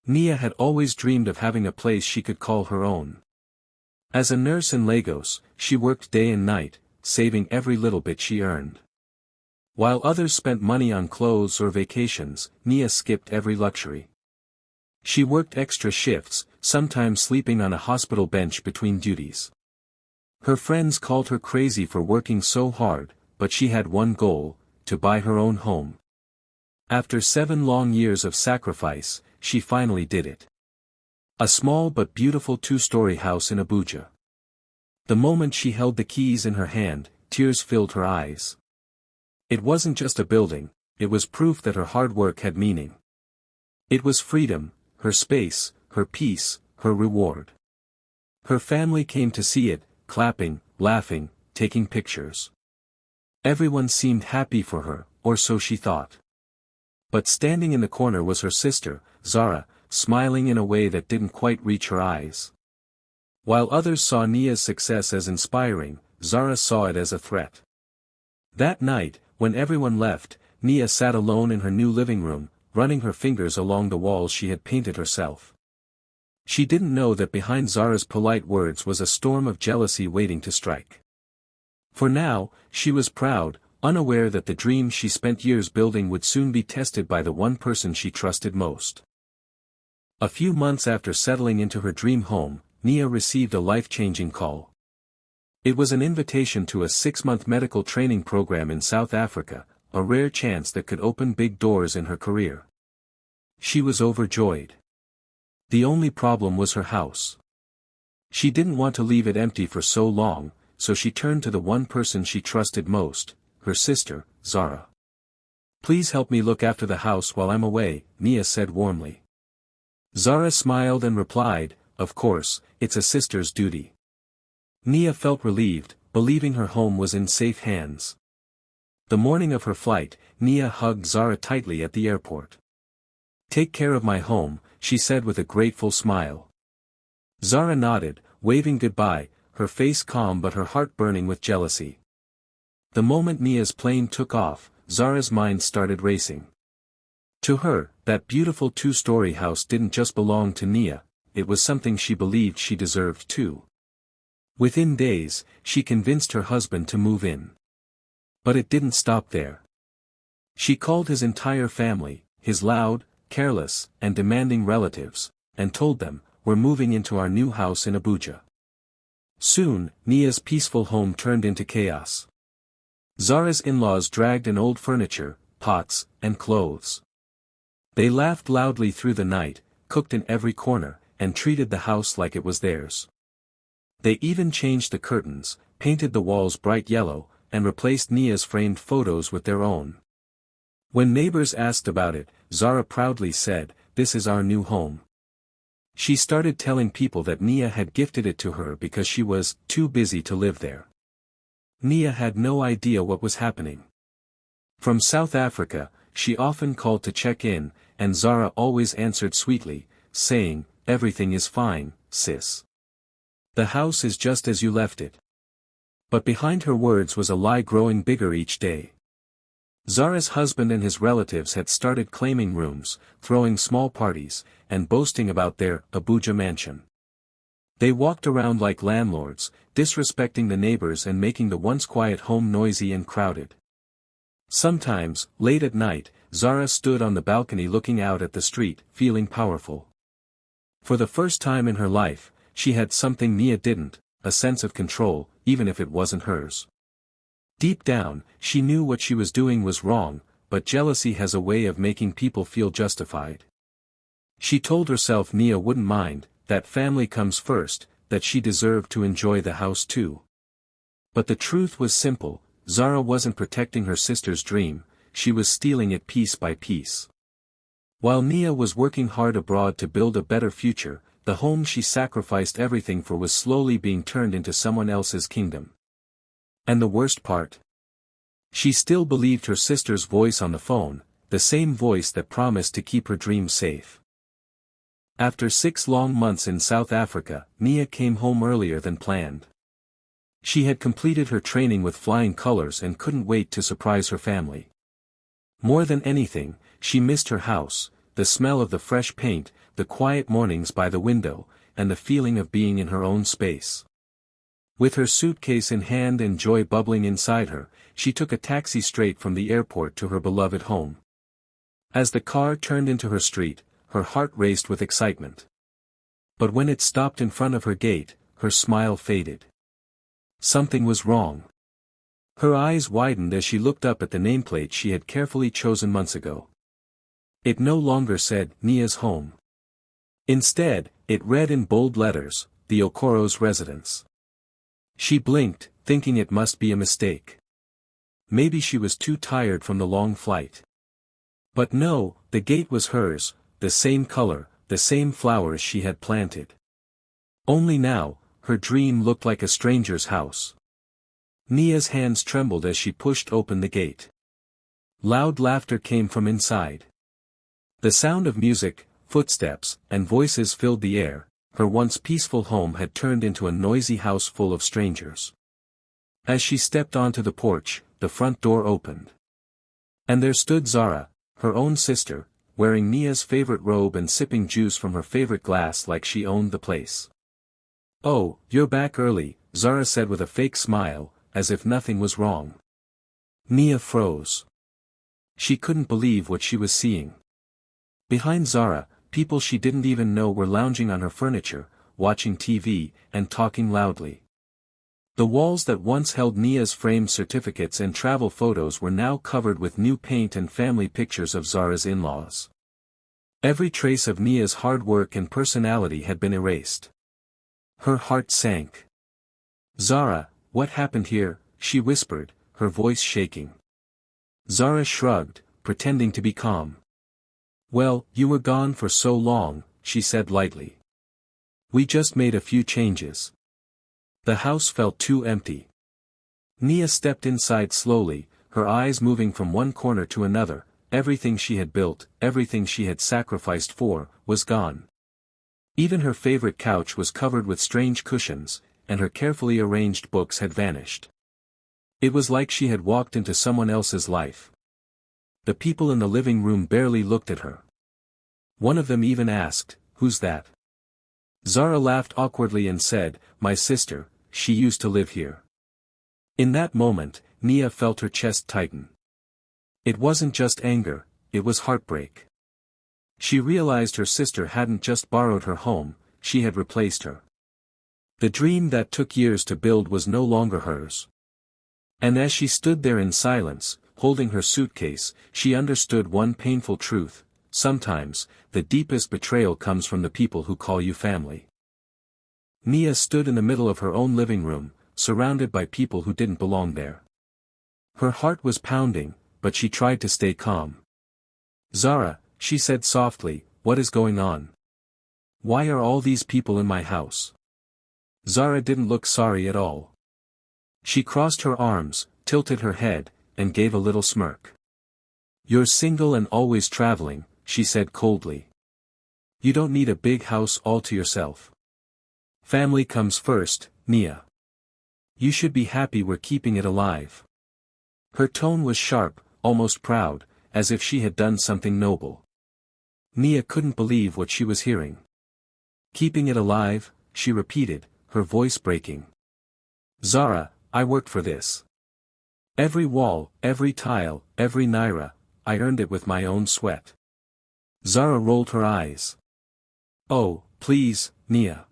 Nia had always dreamed of having a place she could call her own. As a nurse in Lagos, she worked day and night, saving every little bit she earned. While others spent money on clothes or vacations, Nia skipped every luxury. She worked extra shifts, sometimes sleeping on a hospital bench between duties. Her friends called her crazy for working so hard, but she had one goal: to buy her own home. After 7 long years of sacrifice, she finally did it. A small but beautiful 2-story house in Abuja. The moment she held the keys in her hand, tears filled her eyes. It wasn't just a building, it was proof that her hard work had meaning. It was freedom, her space, her peace, her reward. Her family came to see it, clapping, laughing, taking pictures. Everyone seemed happy for her, or so she thought. But standing in the corner was her sister, Zara, smiling in a way that didn't quite reach her eyes. While others saw Nia's success as inspiring, Zara saw it as a threat. That night, when everyone left, Nia sat alone in her new living room, running her fingers along the walls she had painted herself. She didn't know that behind Zara's polite words was a storm of jealousy waiting to strike. For now, she was proud, unaware that the dream she spent years building would soon be tested by the one person she trusted most. A few months after settling into her dream home, Nia received a life-changing call. It was an invitation to a 6-month medical training program in South Africa, a rare chance that could open big doors in her career. She was overjoyed. The only problem was her house. She didn't want to leave it empty for so long, so she turned to the one person she trusted most, her sister, Zara. "Please help me look after the house while I'm away," Nia said warmly. Zara smiled and replied, "Of course, it's a sister's duty." Nia felt relieved, believing her home was in safe hands. The morning of her flight, Nia hugged Zara tightly at the airport. "Take care of my home," she said with a grateful smile. Zara nodded, waving goodbye, her face calm but her heart burning with jealousy. The moment Nia's plane took off, Zara's mind started racing. To her, that beautiful 2-story house didn't just belong to Nia, it was something she believed she deserved too. Within days, she convinced her husband to move in. But it didn't stop there. She called his entire family, his loud, careless, and demanding relatives, and told them, "We're moving into our new house in Abuja." Soon, Nia's peaceful home turned into chaos. Zara's in-laws dragged in old furniture, pots, and clothes. They laughed loudly through the night, cooked in every corner, and treated the house like it was theirs. They even changed the curtains, painted the walls bright yellow, and replaced Nia's framed photos with their own. When neighbors asked about it, Zara proudly said, "This is our new home." She started telling people that Nia had gifted it to her because she was too busy to live there. Nia had no idea what was happening. From South Africa, she often called to check in, and Zara always answered sweetly, saying, "Everything is fine, sis. The house is just as you left it." But behind her words was a lie growing bigger each day. Zara's husband and his relatives had started claiming rooms, throwing small parties, and boasting about their Abuja mansion. They walked around like landlords, disrespecting the neighbors and making the once quiet home noisy and crowded. Sometimes, late at night, Zara stood on the balcony looking out at the street, feeling powerful. For the first time in her life, she had something Nia didn't, a sense of control, even if it wasn't hers. Deep down, she knew what she was doing was wrong, but jealousy has a way of making people feel justified. She told herself Nia wouldn't mind, that family comes first, that she deserved to enjoy the house too. But the truth was simple, Zara wasn't protecting her sister's dream, she was stealing it piece by piece. While Nia was working hard abroad to build a better future, the home she sacrificed everything for was slowly being turned into someone else's kingdom. And the worst part? She still believed her sister's voice on the phone, the same voice that promised to keep her dreams safe. After 6 long months in South Africa, Nia came home earlier than planned. She had completed her training with flying colors and couldn't wait to surprise her family. More than anything, she missed her house, the smell of the fresh paint, the quiet mornings by the window, and the feeling of being in her own space. With her suitcase in hand and joy bubbling inside her, she took a taxi straight from the airport to her beloved home. As the car turned into her street, her heart raced with excitement. But when it stopped in front of her gate, her smile faded. Something was wrong. Her eyes widened as she looked up at the nameplate she had carefully chosen months ago. It no longer said, Nia's home. Instead, it read in bold letters, the Okoro's residence. She blinked, thinking it must be a mistake. Maybe she was too tired from the long flight. But no, the gate was hers, the same color, the same flowers she had planted. Only now, her dream looked like a stranger's house. Nia's hands trembled as she pushed open the gate. Loud laughter came from inside. The sound of music, footsteps, and voices filled the air. Her once peaceful home had turned into a noisy house full of strangers. As she stepped onto the porch, the front door opened. And there stood Zara, her own sister, wearing Nia's favorite robe and sipping juice from her favorite glass like she owned the place. "Oh, you're back early," Zara said with a fake smile, as if nothing was wrong. Nia froze. She couldn't believe what she was seeing. Behind Zara, people she didn't even know were lounging on her furniture, watching TV, and talking loudly. The walls that once held Nia's framed certificates and travel photos were now covered with new paint and family pictures of Zara's in-laws. Every trace of Nia's hard work and personality had been erased. Her heart sank. "Zara, what happened here?" she whispered, her voice shaking. Zara shrugged, pretending to be calm. "Well, you were gone for so long," she said lightly. "We just made a few changes." The house felt too empty. Nia stepped inside slowly, her eyes moving from one corner to another. Everything she had built, everything she had sacrificed for, was gone. Even her favorite couch was covered with strange cushions, and her carefully arranged books had vanished. It was like she had walked into someone else's life. The people in the living room barely looked at her. One of them even asked, "Who's that?" Zara laughed awkwardly and said, "My sister, she used to live here." In that moment, Nia felt her chest tighten. It wasn't just anger, it was heartbreak. She realized her sister hadn't just borrowed her home, she had replaced her. The dream that took years to build was no longer hers. And as she stood there in silence, holding her suitcase, she understood one painful truth: sometimes, the deepest betrayal comes from the people who call you family. Nia stood in the middle of her own living room, surrounded by people who didn't belong there. Her heart was pounding, but she tried to stay calm. "Zara," she said softly, "what is going on? Why are all these people in my house?" Zara didn't look sorry at all. She crossed her arms, tilted her head, and gave a little smirk. "You're single and always traveling," she said coldly. "You don't need a big house all to yourself. Family comes first, Nia. You should be happy we're keeping it alive." Her tone was sharp, almost proud, as if she had done something noble. Nia couldn't believe what she was hearing. "Keeping it alive," she repeated, her voice breaking. "Zara, I worked for this. Every wall, every tile, every naira, I earned it with my own sweat." Zara rolled her eyes. "Oh, please, Nia.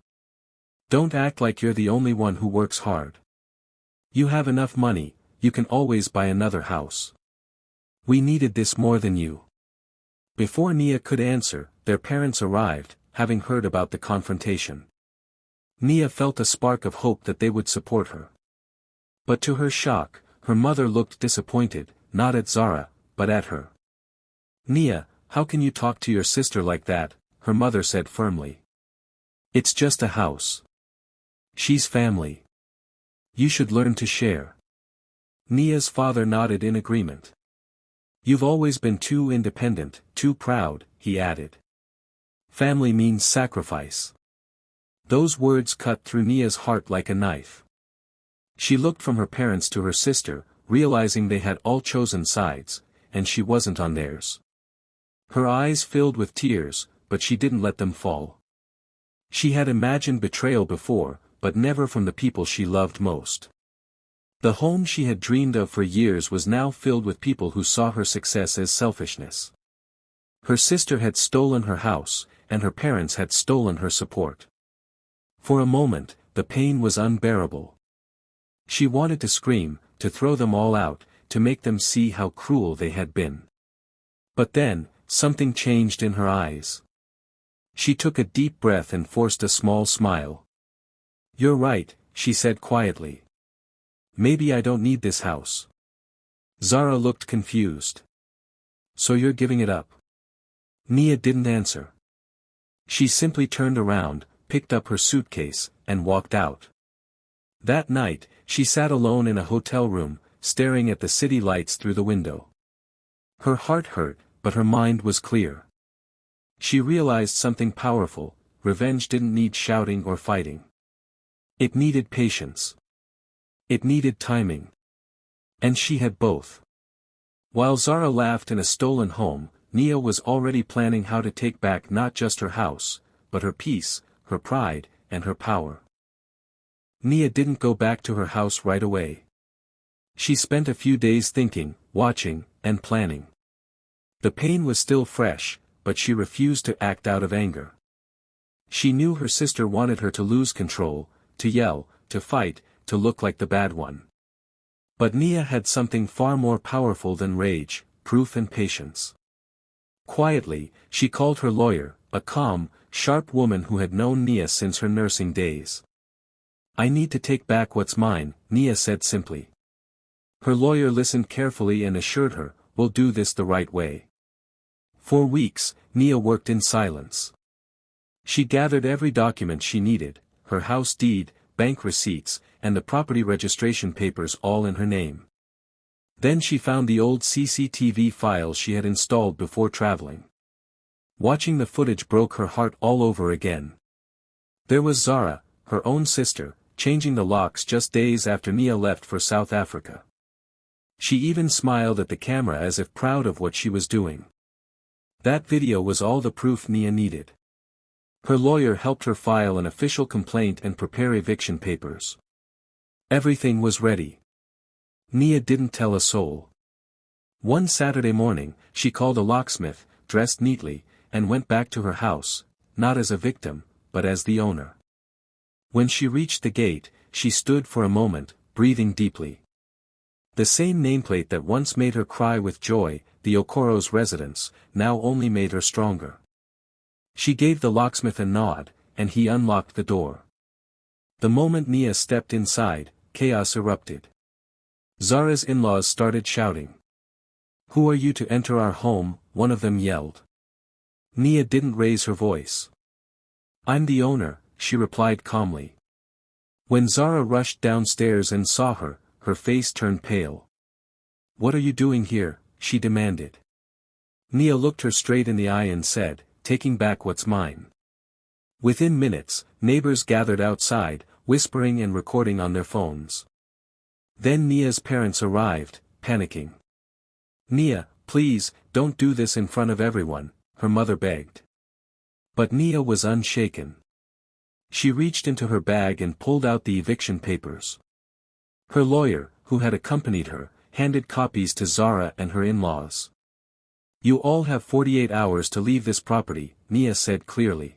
Don't act like you're the only one who works hard. You have enough money, you can always buy another house. We needed this more than you." Before Nia could answer, their parents arrived, having heard about the confrontation. Nia felt a spark of hope that they would support her. But to her shock, her mother looked disappointed, not at Zara, but at her. "Nia, how can you talk to your sister like that?" her mother said firmly. "It's just a house. She's family. You should learn to share." Nia's father nodded in agreement. "You've always been too independent, too proud," he added. "Family means sacrifice." Those words cut through Nia's heart like a knife. She looked from her parents to her sister, realizing they had all chosen sides, and she wasn't on theirs. Her eyes filled with tears, but she didn't let them fall. She had imagined betrayal before, but never from the people she loved most. The home she had dreamed of for years was now filled with people who saw her success as selfishness. Her sister had stolen her house, and her parents had stolen her support. For a moment, the pain was unbearable. She wanted to scream, to throw them all out, to make them see how cruel they had been. But then, something changed in her eyes. She took a deep breath and forced a small smile. "You're right," she said quietly. "Maybe I don't need this house." Zara looked confused. "So you're giving it up?" Nia didn't answer. She simply turned around, picked up her suitcase, and walked out. That night, she sat alone in a hotel room, staring at the city lights through the window. Her heart hurt, but her mind was clear. She realized something powerful: revenge didn't need shouting or fighting. It needed patience. It needed timing. And she had both. While Zara laughed in a stolen home, Nia was already planning how to take back not just her house, but her peace, her pride, and her power. Nia didn't go back to her house right away. She spent a few days thinking, watching, and planning. The pain was still fresh, but she refused to act out of anger. She knew her sister wanted her to lose control, to yell, to fight, to look like the bad one. But Nia had something far more powerful than rage: proof and patience. Quietly, she called her lawyer, a calm, sharp woman who had known Nia since her nursing days. "I need to take back what's mine," Nia said simply. Her lawyer listened carefully and assured her, "We'll do this the right way." For weeks, Nia worked in silence. She gathered every document she needed: her house deed, bank receipts, and the property registration papers, all in her name. Then she found the old CCTV files she had installed before traveling. Watching the footage broke her heart all over again. There was Zara, her own sister, changing the locks just days after Nia left for South Africa. She even smiled at the camera as if proud of what she was doing. That video was all the proof Nia needed. Her lawyer helped her file an official complaint and prepare eviction papers. Everything was ready. Nia didn't tell a soul. One Saturday morning, she called a locksmith, dressed neatly, and went back to her house, not as a victim, but as the owner. When she reached the gate, she stood for a moment, breathing deeply. The same nameplate that once made her cry with joy, the Okoro's residence, now only made her stronger. She gave the locksmith a nod, and he unlocked the door. The moment Nia stepped inside, chaos erupted. Zara's in-laws started shouting. "Who are you to enter our home?" one of them yelled. Nia didn't raise her voice. "I'm the owner," she replied calmly. When Zara rushed downstairs and saw her, her face turned pale. "What are you doing here?" she demanded. Nia looked her straight in the eye and said, "Taking back what's mine." Within minutes, neighbors gathered outside, whispering and recording on their phones. Then Nia's parents arrived, panicking. "Nia, please, don't do this in front of everyone," her mother begged. But Nia was unshaken. She reached into her bag and pulled out the eviction papers. Her lawyer, who had accompanied her, handed copies to Zara and her in-laws. "You all have 48 hours to leave this property," Nia said clearly.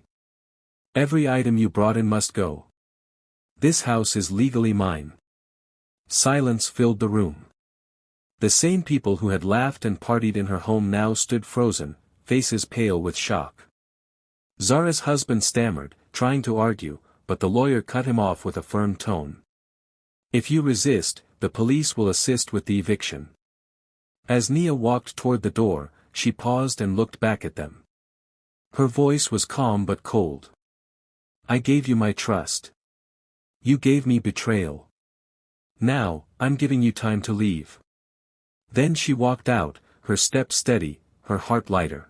"Every item you brought in must go. This house is legally mine." Silence filled the room. The same people who had laughed and partied in her home now stood frozen, faces pale with shock. Zara's husband stammered, trying to argue, but the lawyer cut him off with a firm tone. "If you resist, the police will assist with the eviction." As Nia walked toward the door, she paused and looked back at them. Her voice was calm but cold. "I gave you my trust. You gave me betrayal. Now, I'm giving you time to leave." Then she walked out, her steps steady, her heart lighter.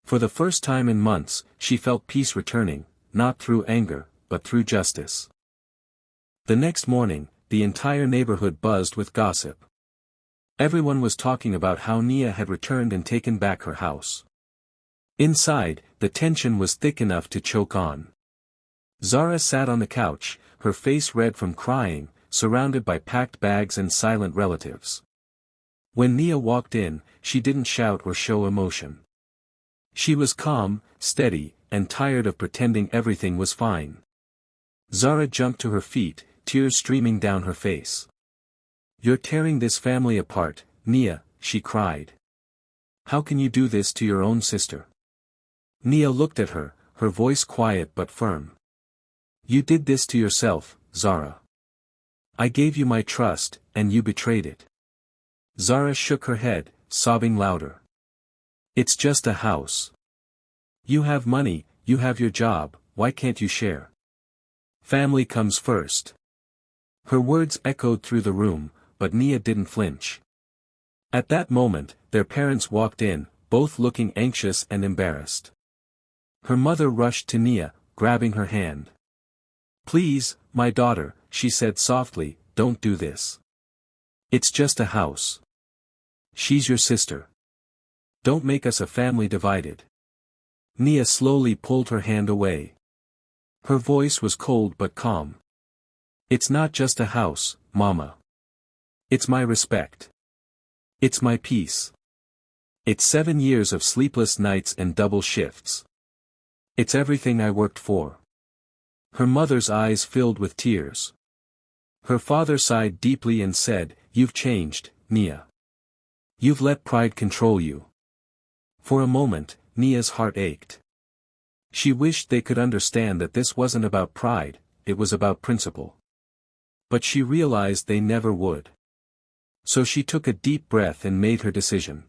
For the first time in months, she felt peace returning, not through anger, but through justice. The next morning, the entire neighborhood buzzed with gossip. Everyone was talking about how Nia had returned and taken back her house. Inside, the tension was thick enough to choke on. Zara sat on the couch, her face red from crying, surrounded by packed bags and silent relatives. When Nia walked in, she didn't shout or show emotion. She was calm, steady, and tired of pretending everything was fine. Zara jumped to her feet, tears streaming down her face. "You're tearing this family apart, Nia," she cried. "How can you do this to your own sister?" Nia looked at her, her voice quiet but firm. "You did this to yourself, Zara. I gave you my trust, and you betrayed it." Zara shook her head, sobbing louder. "It's just a house. You have money, you have your job, why can't you share? Family comes first." Her words echoed through the room, but Nia didn't flinch. At that moment, their parents walked in, both looking anxious and embarrassed. Her mother rushed to Nia, grabbing her hand. "Please, my daughter," she said softly, "don't do this. It's just a house. She's your sister. Don't make us a family divided." Nia slowly pulled her hand away. Her voice was cold but calm. "It's not just a house, Mama. It's my respect. It's my peace. It's 7 years of sleepless nights and double shifts. It's everything I worked for." Her mother's eyes filled with tears. Her father sighed deeply and said, "You've changed, Nia. You've let pride control you." For a moment, Nia's heart ached. She wished they could understand that this wasn't about pride, it was about principle. But she realized they never would. So she took a deep breath and made her decision.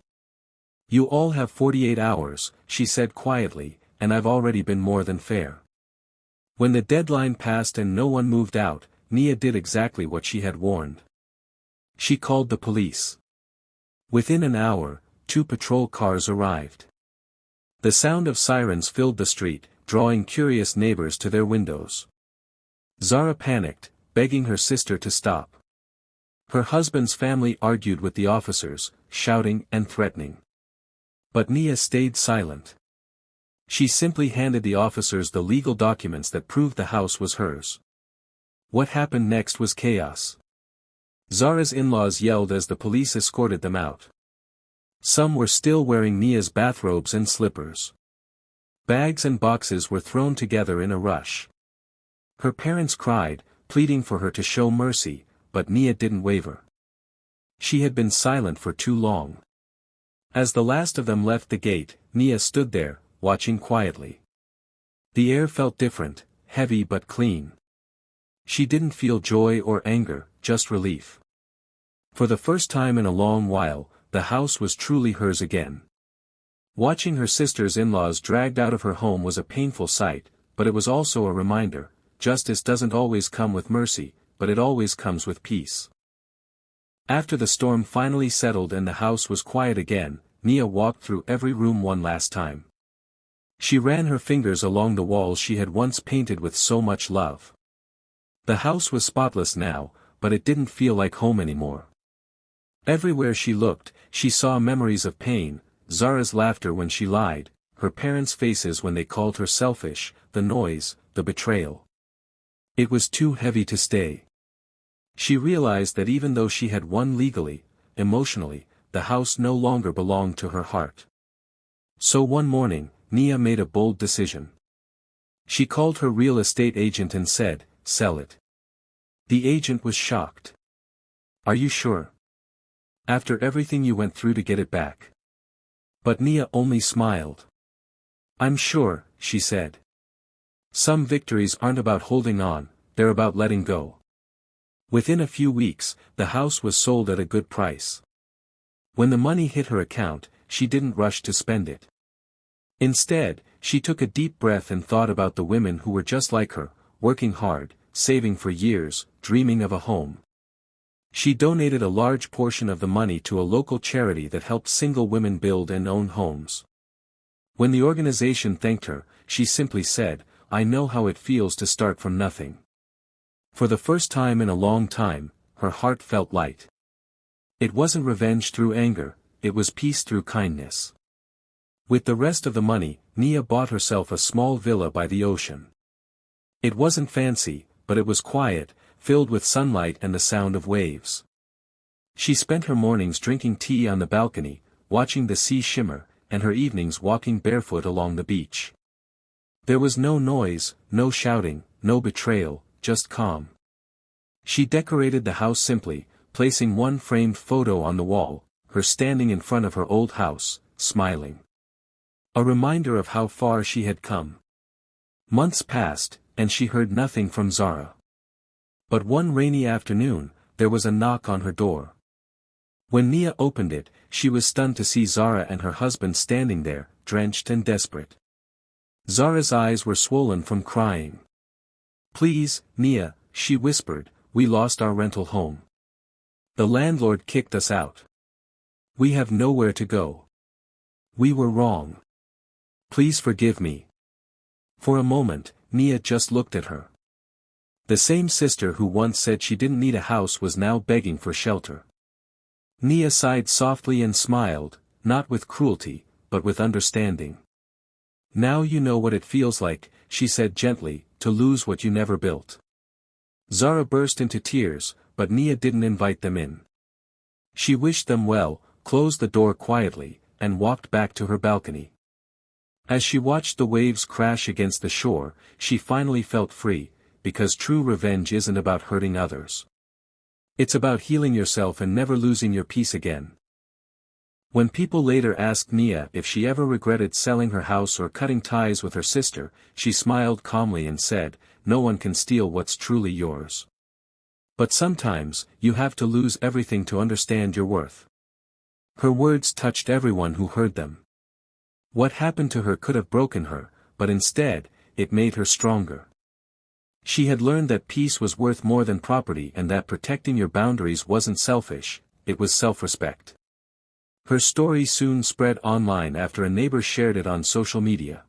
"You all have 48 hours, she said quietly, "and I've already been more than fair." When the deadline passed and no one moved out, Nia did exactly what she had warned. She called the police. Within an hour, 2 patrol cars arrived. The sound of sirens filled the street, drawing curious neighbors to their windows. Zara panicked, begging her sister to stop. Her husband's family argued with the officers, shouting and threatening. But Nia stayed silent. She simply handed the officers the legal documents that proved the house was hers. What happened next was chaos. Zara's in-laws yelled as the police escorted them out. Some were still wearing Nia's bathrobes and slippers. Bags and boxes were thrown together in a rush. Her parents cried, pleading for her to show mercy, but Nia didn't waver. She had been silent for too long. As the last of them left the gate, Nia stood there, watching quietly. The air felt different, heavy but clean. She didn't feel joy or anger, just relief. For the first time in a long while, the house was truly hers again. Watching her sister's in-laws dragged out of her home was a painful sight, but it was also a reminder, justice doesn't always come with mercy, but it always comes with peace. After the storm finally settled and the house was quiet again, Nia walked through every room one last time. She ran her fingers along the walls she had once painted with so much love. The house was spotless now, but it didn't feel like home anymore. Everywhere she looked, she saw memories of pain, Zara's laughter when she lied, her parents' faces when they called her selfish, the noise, the betrayal. It was too heavy to stay. She realized that even though she had won legally, emotionally, the house no longer belonged to her heart. So one morning, Nia made a bold decision. She called her real estate agent and said, "Sell it." The agent was shocked. "Are you sure? After everything you went through to get it back?" But Nia only smiled. "I'm sure," she said. Some victories aren't about holding on, they're about letting go. Within a few weeks, the house was sold at a good price. When the money hit her account, she didn't rush to spend it. Instead, she took a deep breath and thought about the women who were just like her, working hard, saving for years, dreaming of a home. She donated a large portion of the money to a local charity that helped single women build and own homes. When the organization thanked her, she simply said, "I know how it feels to start from nothing." For the first time in a long time, her heart felt light. It wasn't revenge through anger, it was peace through kindness. With the rest of the money, Nia bought herself a small villa by the ocean. It wasn't fancy, but it was quiet, filled with sunlight and the sound of waves. She spent her mornings drinking tea on the balcony, watching the sea shimmer, and her evenings walking barefoot along the beach. There was no noise, no shouting, no betrayal, just calm. She decorated the house simply, placing one framed photo on the wall, her standing in front of her old house, smiling. A reminder of how far she had come. Months passed, and she heard nothing from Zara. But one rainy afternoon, there was a knock on her door. When Nia opened it, she was stunned to see Zara and her husband standing there, drenched and desperate. Zara's eyes were swollen from crying. "Please, Nia," she whispered, "we lost our rental home. The landlord kicked us out. We have nowhere to go. We were wrong. Please forgive me." For a moment, Nia just looked at her. The same sister who once said she didn't need a house was now begging for shelter. Nia sighed softly and smiled, not with cruelty, but with understanding. "Now you know what it feels like," she said gently, "to lose what you never built." Zara burst into tears, but Nia didn't invite them in. She wished them well, closed the door quietly, and walked back to her balcony. As she watched the waves crash against the shore, she finally felt free, because true revenge isn't about hurting others. It's about healing yourself and never losing your peace again. When people later asked Nia if she ever regretted selling her house or cutting ties with her sister, she smiled calmly and said, "No one can steal what's truly yours. But sometimes, you have to lose everything to understand your worth." Her words touched everyone who heard them. What happened to her could have broken her, but instead, it made her stronger. She had learned that peace was worth more than property and that protecting your boundaries wasn't selfish, it was self-respect. Her story soon spread online after a neighbor shared it on social media.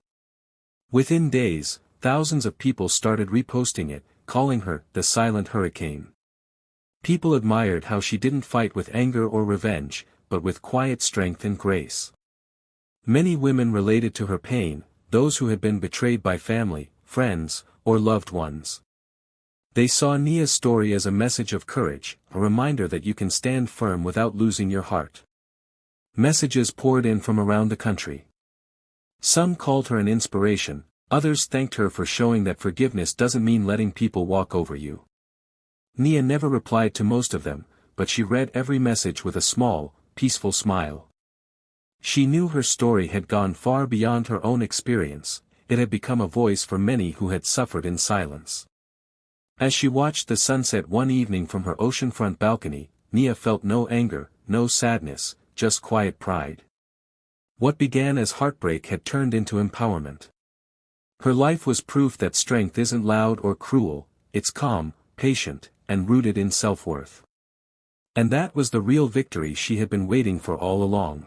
Within days, thousands of people started reposting it, calling her the silent hurricane. People admired how she didn't fight with anger or revenge, but with quiet strength and grace. Many women related to her pain, those who had been betrayed by family, friends, or loved ones. They saw Nia's story as a message of courage, a reminder that you can stand firm without losing your heart. Messages poured in from around the country. Some called her an inspiration, others thanked her for showing that forgiveness doesn't mean letting people walk over you. Nia never replied to most of them, but she read every message with a small, peaceful smile. She knew her story had gone far beyond her own experience, it had become a voice for many who had suffered in silence. As she watched the sunset one evening from her oceanfront balcony, Nia felt no anger, no sadness, just quiet pride. What began as heartbreak had turned into empowerment. Her life was proof that strength isn't loud or cruel, it's calm, patient, and rooted in self-worth. And that was the real victory she had been waiting for all along.